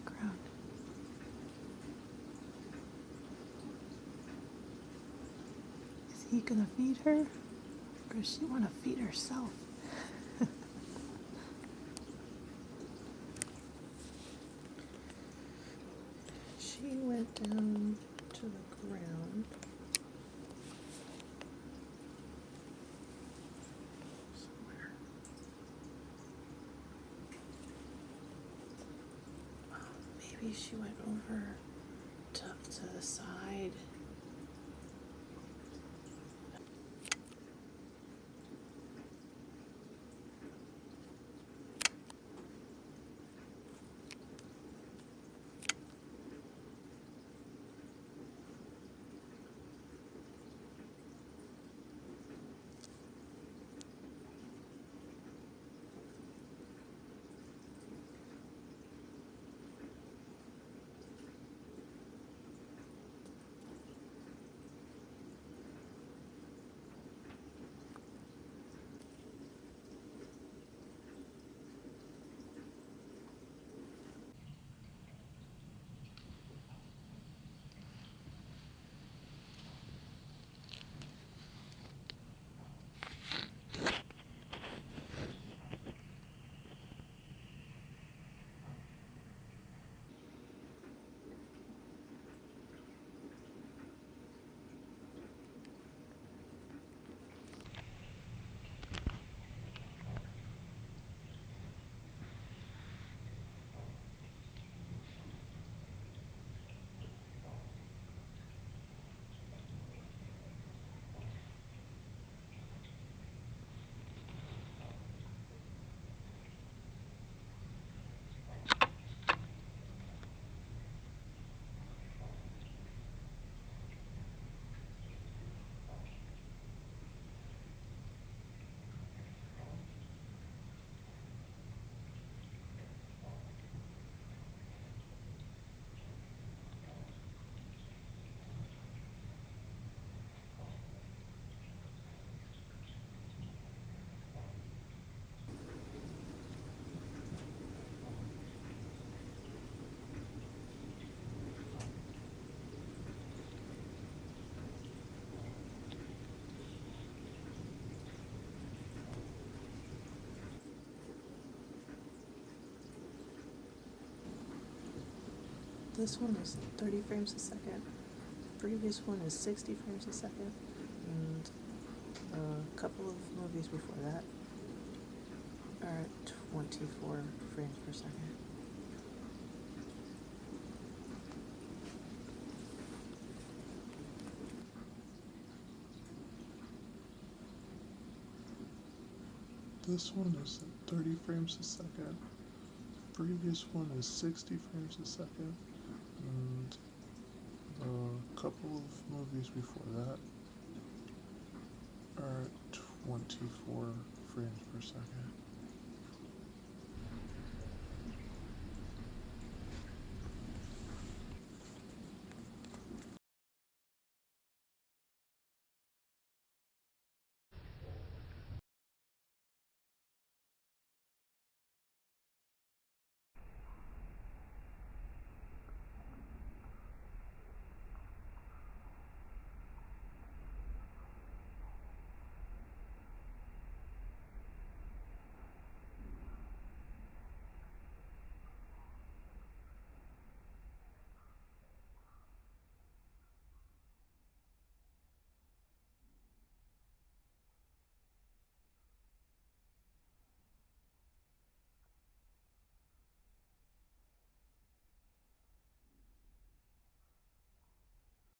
background. Is he gonna feed her? Or does she want to feed herself? She went down to the ground. Somewhere. Maybe she went over to the side. This one is 30 frames a second. The previous one is 60 frames a second. And a couple of movies before that are at 24 frames per second. This one is 30 frames a second. The previous one is 60 frames a second. And a couple of movies before that are at 24 frames per second.